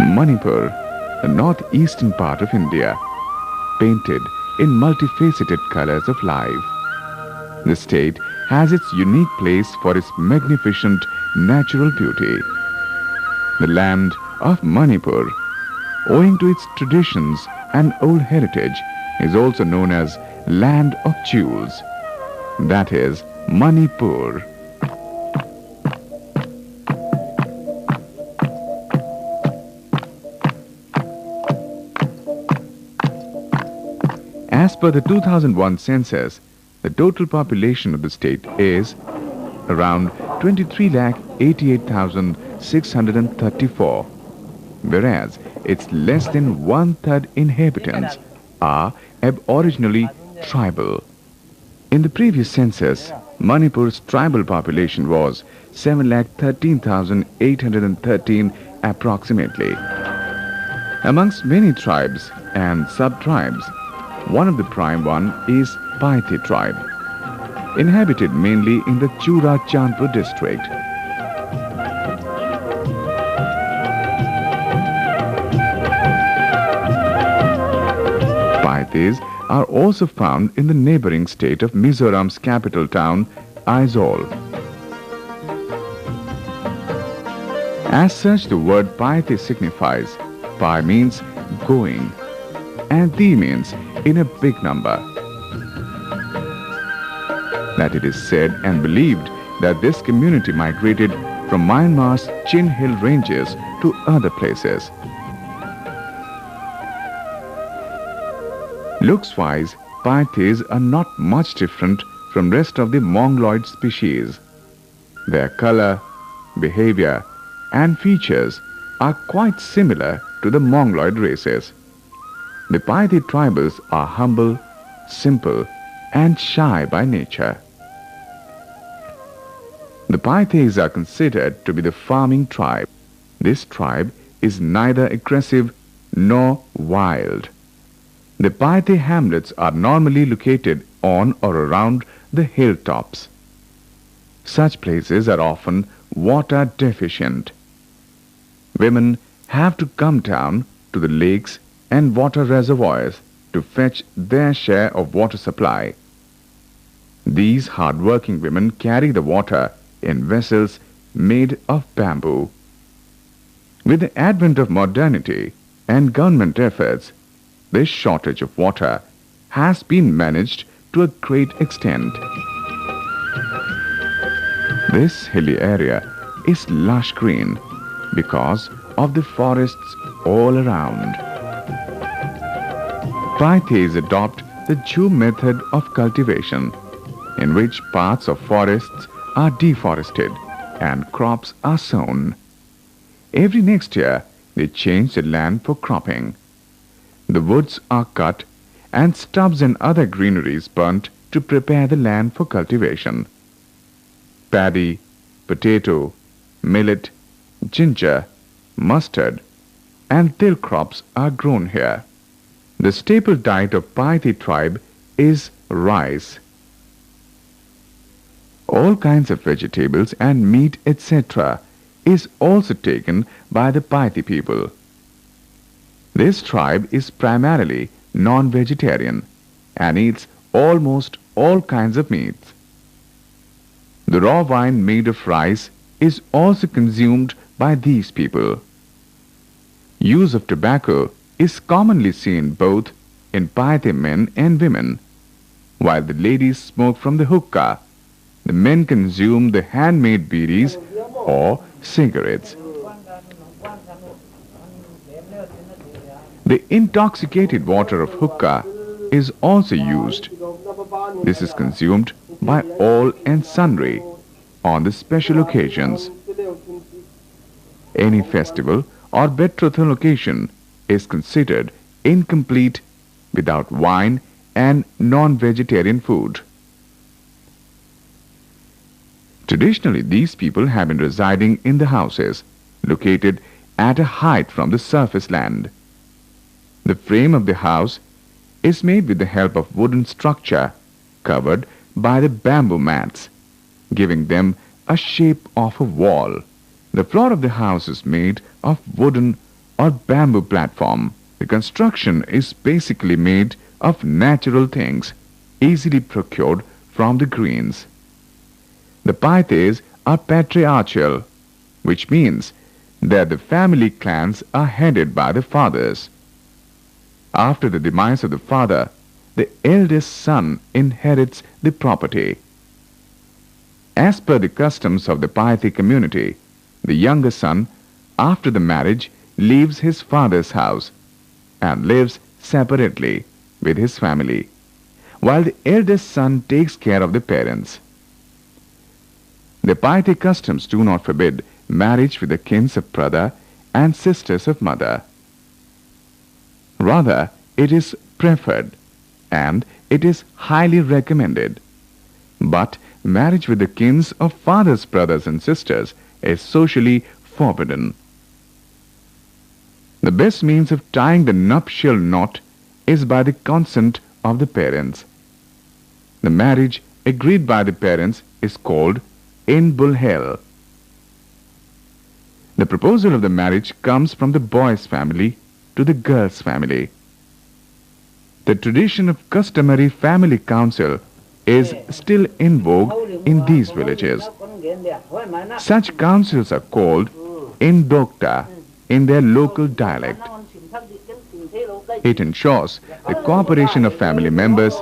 Manipur, the northeastern part of India, painted in multifaceted colors of life. The state has its unique place for its magnificent natural beauty. The land of Manipur, owing to its traditions and old heritage, is also known as Land of Jewels. That is Manipur. As per the 2001 census, the total population of the state is around 23,88,634, whereas its less than one-third inhabitants are aboriginally tribal. In the previous census, Manipur's tribal population was 7,13,813 approximately. Amongst many tribes and sub-tribes, one of the prime one is Paite tribe, inhabited mainly in the Chura-Chandpur district. Paites are also found in the neighboring state of Mizoram's capital town, Aizawl. As such, the word Paite signifies Pai means going and Ti means in a big number. That it is said and believed that this community migrated from Myanmar's Chin Hill ranges to other places. Looks-wise, Paites are not much different from rest of the Mongoloid species. Their color, behavior and features are quite similar to the Mongoloid races. The Paite tribals are humble, simple and shy by nature. The Paites are considered to be the farming tribe. This tribe is neither aggressive nor wild. The Paite hamlets are normally located on or around the hilltops. Such places are often water deficient. Women have to come down to the lakes and water reservoirs to fetch their share of water supply. These hard-working women carry the water in vessels made of bamboo. With the advent of modernity and government efforts, this shortage of water has been managed to a great extent. This hilly area is lush green because of the forests all around. Paites adopt the Jew method of cultivation, in which parts of forests are deforested and crops are sown. Every next year, they change the land for cropping. The woods are cut and stubs and other greeneries burnt to prepare the land for cultivation. Paddy, potato, millet, ginger, mustard and till crops are grown here. The staple diet of Paite tribe is rice. All kinds of vegetables and meat, etc. is also taken by the Paite people. This tribe is primarily non-vegetarian and eats almost all kinds of meats. The raw wine made of rice is also consumed by these people. Use of tobacco is commonly seen both in Paite men and women. While the ladies smoke from the hookah, the men consume the handmade bidis or cigarettes. The intoxicated water of hookah is also used. This is consumed by all and sundry on the special occasions. Any festival or betrothal occasion is considered incomplete without wine and non-vegetarian food. Traditionally, these people have been residing in the houses located at a height from the surface land. The frame of the house is made with the help of wooden structure covered by the bamboo mats, giving them a shape of a wall. The floor of the house is made of wooden or bamboo platform. The construction is basically made of natural things, easily procured from the greens. The Paites are patriarchal, which means that the family clans are headed by the fathers. After the demise of the father, the eldest son inherits the property. As per the customs of the Paite community, the younger son, after the marriage, leaves his father's house and lives separately with his family, while the eldest son takes care of the parents. The Paite customs do not forbid marriage with the kins of brother and sisters of mother. Rather, it is preferred and it is highly recommended. But marriage with the kins of father's brothers and sisters is socially forbidden. The best means of tying the nuptial knot is by the consent of the parents. The marriage agreed by the parents is called Inndongta. The proposal of the marriage comes from the boy's family to the girl's family. The tradition of customary family council is still in vogue in these villages. Such councils are called Inndongta in their local dialect. It ensures the cooperation of family members.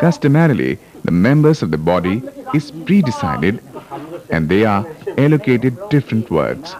Customarily, the members of the body is pre-decided and they are allocated different works.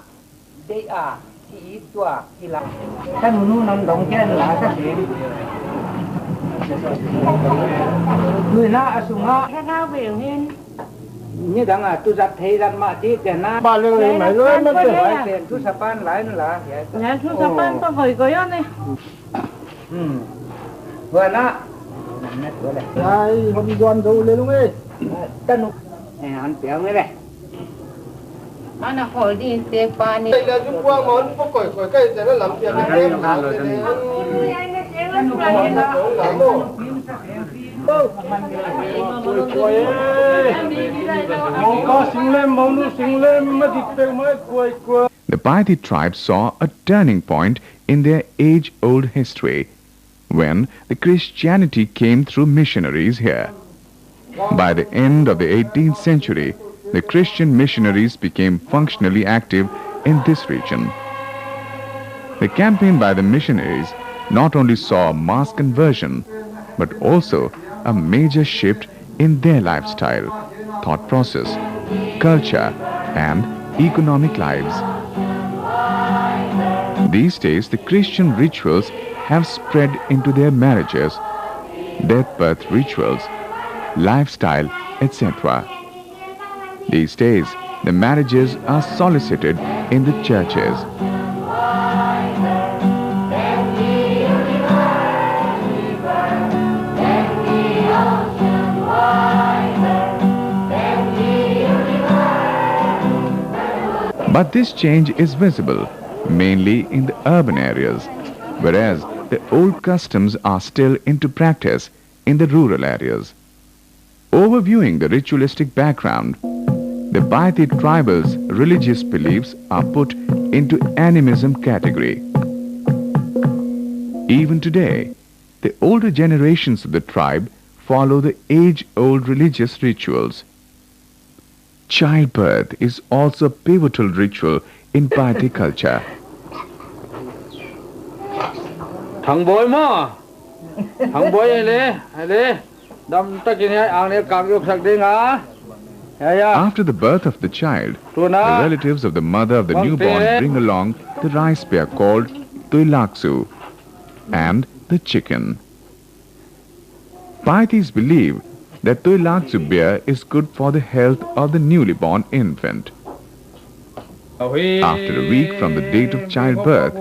The Paite tribe saw a turning point in their age-old history when the Christianity came through missionaries here. By the end of the 18th century, the Christian missionaries became functionally active in this region. The campaign by the missionaries not only saw a mass conversion, but also a major shift in their lifestyle, thought process, culture, and economic lives. These days, the Christian rituals have spread into their marriages, their birth rituals, lifestyle, etc. These days, the marriages are solicited in the churches. But this change is visible mainly in the urban areas, whereas the old customs are still into practice in the rural areas. Overviewing the ritualistic background, the Paite tribal's religious beliefs are put into animism category. Even today, the older generations of the tribe follow the age-old religious rituals. Childbirth is also a pivotal ritual in Paite culture. After the birth of the child, the relatives of the mother of the newborn bring along the rice bear called Tuilaksu and the chicken. Paites believe that Tuilaksu bear is good for the health of the newly born infant. After a week from the date of childbirth,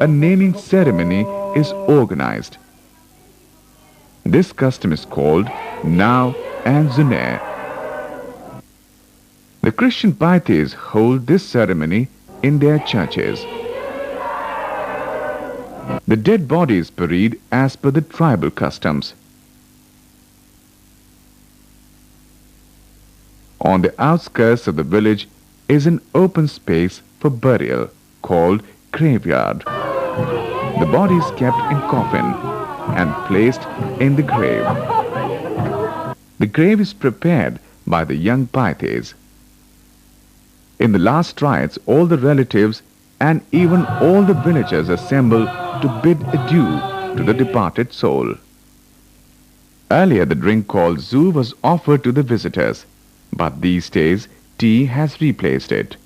a naming ceremony is organized. This custom is called Now and Zune. The Christian Paites hold this ceremony in their churches. The dead body is buried as per the tribal customs. On the outskirts of the village is an open space for burial called graveyard. The body is kept in coffin and placed in the grave. The grave is prepared by the young Paites. In the last rites, all the relatives and even all the villagers assemble to bid adieu to the departed soul. Earlier, the drink called zoo was offered to the visitors, but these days, tea has replaced it.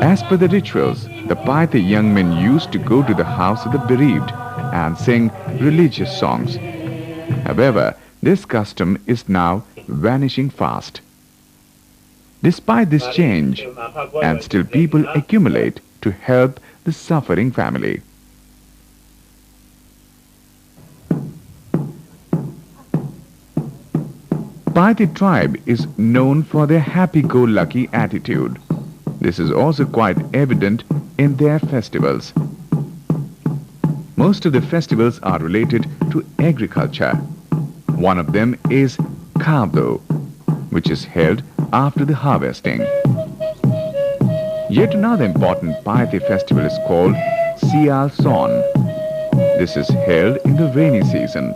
As per the rituals, the Paite young men used to go to the house of the bereaved and sing religious songs. However, this custom is now vanishing fast. Despite this change, and still people accumulate to help the suffering family. Paite tribe is known for their happy-go-lucky attitude. This is also quite evident in their festivals. Most of the festivals are related to agriculture. One of them is Khawnbawl, which is held after the harvesting. Yet another important Paite festival is called Sialkhumsa. This is held in the rainy season,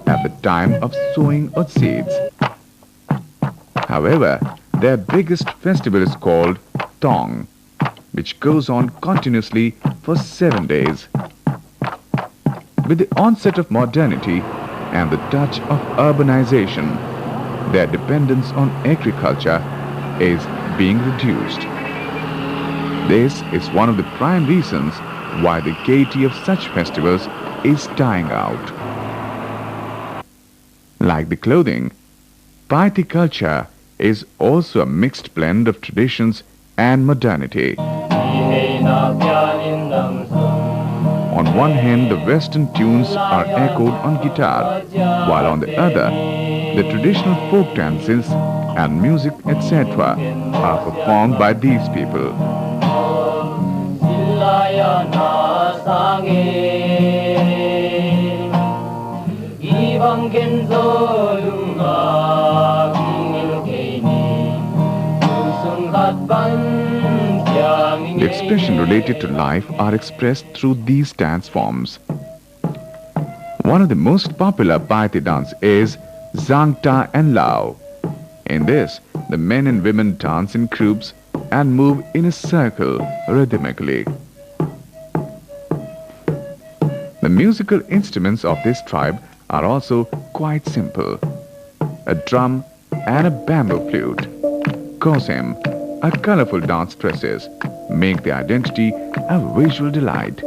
at the time of sowing of seeds. However, their biggest festival is called Tong, which goes on continuously for 7 days. With the onset of modernity and the touch of urbanization, their dependence on agriculture is being reduced. This is one of the prime reasons why the gaiety of such festivals is dying out. Like the clothing, Paite culture is also a mixed blend of traditions and modernity. On one hand, the Western tunes are echoed on guitar, while on the other, the traditional folk dances and music, etc., are performed by these people. The expression related to life are expressed through these dance forms. One of the most popular Paite dance is Inndongta and Lao. In this, the men and women dance in groups and move in a circle rhythmically. The musical instruments of this tribe are also quite simple. A drum and a bamboo flute. Kosim, a colorful dance dresses, make the identity a visual delight.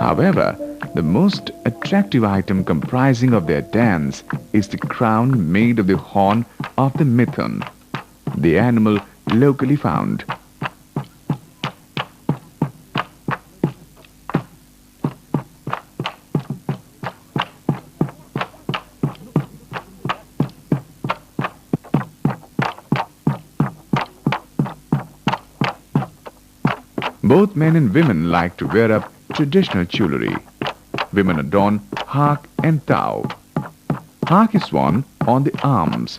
However, the most attractive item comprising of their dance is the crown made of the horn of the mithun, the animal locally found. Both men and women like to wear up traditional jewelry. Women adorn hark and tau. Hark is worn on the arms.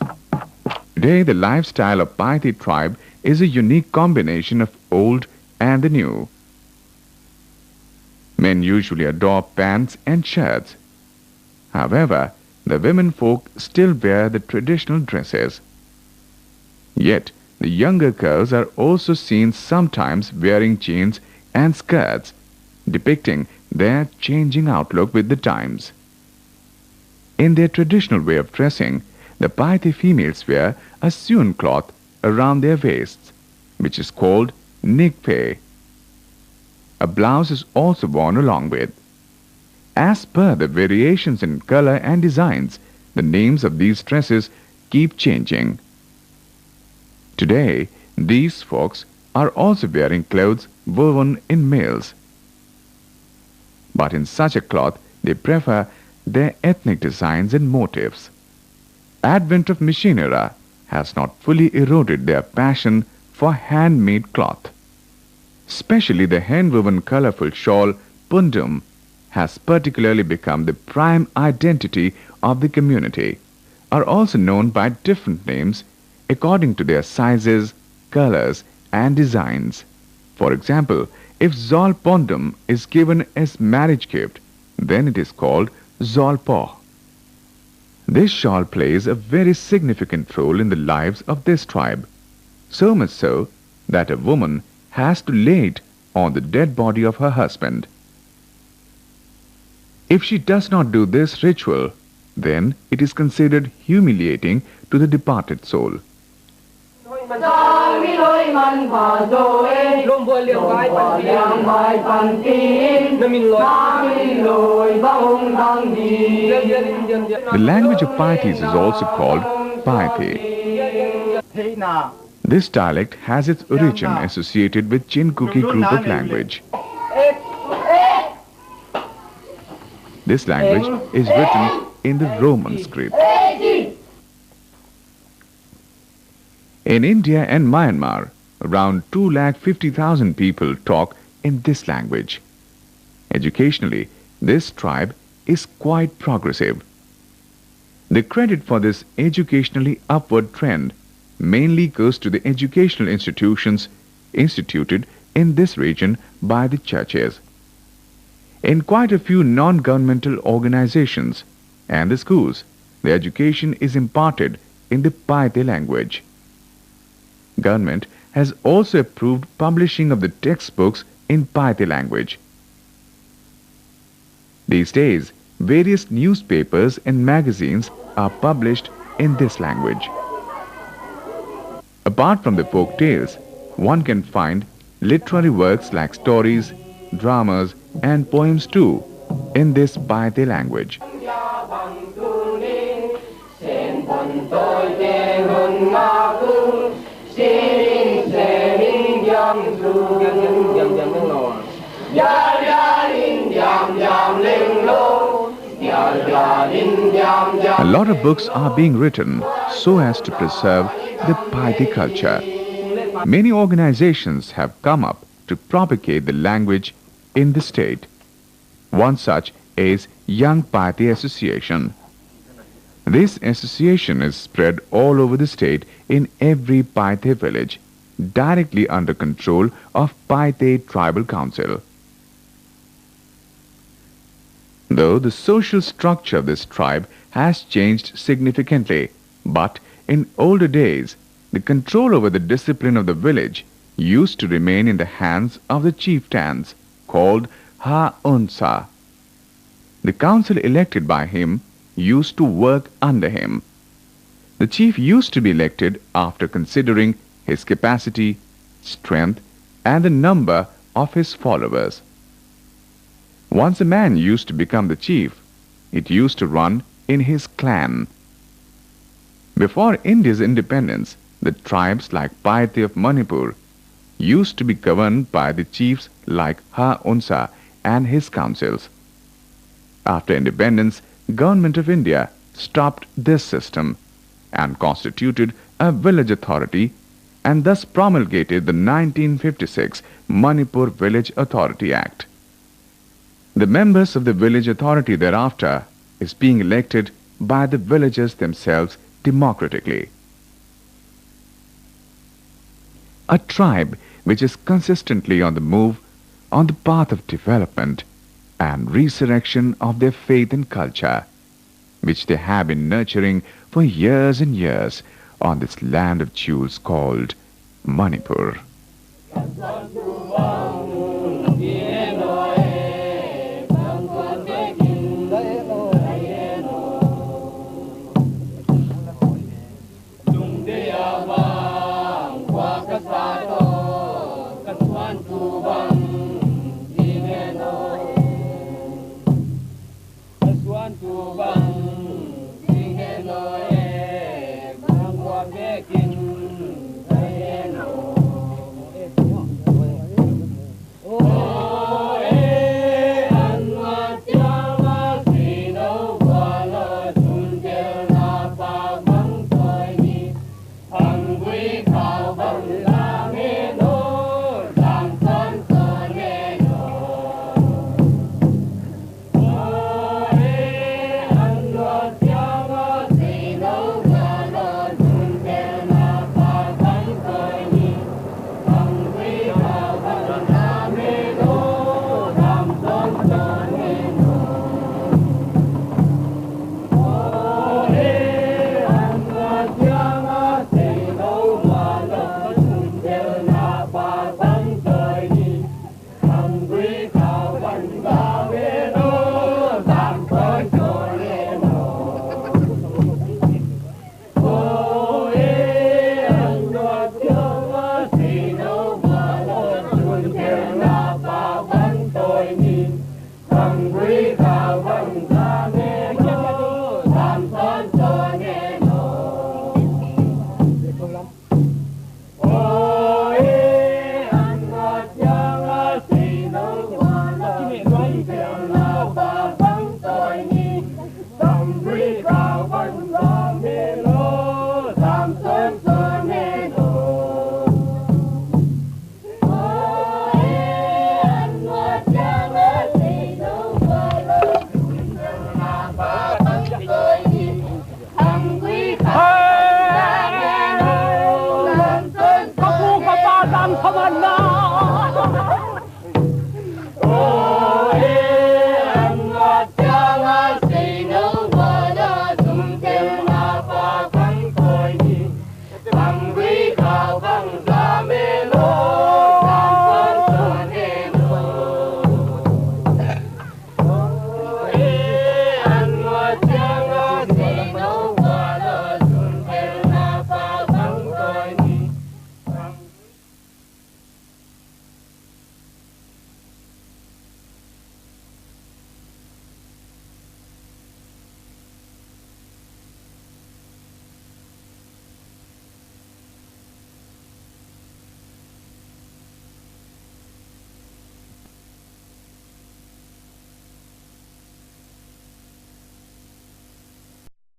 Today, the lifestyle of Paite tribe is a unique combination of old and the new. Men usually adore pants and shirts. However, the women folk still wear the traditional dresses. Yet, the younger girls are also seen sometimes wearing jeans and skirts, depicting their changing outlook with the times. In their traditional way of dressing, the Paite females wear a sewn cloth around their waists, which is called nigpe. A blouse is also worn along with. As per the variations in color and designs, the names of these dresses keep changing. Today, these folks are also wearing clothes woven in males. But in such a cloth, they prefer their ethnic designs and motifs. Advent of machine era has not fully eroded their passion for handmade cloth. Especially the hand-woven colorful shawl pundum has particularly become the prime identity of the community, are also known by different names according to their sizes, colors and designs. For example, if Zol Pondum is given as marriage gift, then it is called Zol Poh. This shawl plays a very significant role in the lives of this tribe, so much so that a woman has to lay it on the dead body of her husband. If she does not do this ritual, then it is considered humiliating to the departed soul. The language of Paites is also called Paite. This dialect has its origin associated with Chinkuki group of language. This language is written in the Roman script. In India and Myanmar, around 250,000 people talk in this language. Educationally, this tribe is quite progressive. The credit for this educationally upward trend mainly goes to the educational institutions instituted in this region by the churches. In quite a few non-governmental organizations and the schools, the education is imparted in the Paite language. Government has also approved publishing of the textbooks in Paite language. These days, various newspapers and magazines are published in this language. Apart from the folk tales, one can find literary works like stories, dramas and poems too in this Paite language. A lot of books are being written so as to preserve the Paite culture. Many organizations have come up to propagate the language in the state. One such is Young Paite Association. This association is spread all over the state in every Paite village, directly under control of Paite Tribal Council. Though the social structure of this tribe has changed significantly, but in older days, the control over the discipline of the village used to remain in the hands of the chieftains, called Khawnbawl-Upa. The council elected by him used to work under him. The chief used to be elected after considering his capacity, strength, and the number of his followers. Once a man used to become the chief, it used to run in his clan. Before India's independence, the tribes like Paite of Manipur used to be governed by the chiefs like Khawnbawl-Upa and his councils. After independence, Government of India stopped this system and constituted a village authority and thus promulgated the 1956 Manipur Village Authority Act. The members of the village authority thereafter is being elected by the villagers themselves democratically. A tribe which is consistently on the move, on the path of development and resurrection of their faith and culture, which they have been nurturing for years and years on this land of jewels called Manipur. way.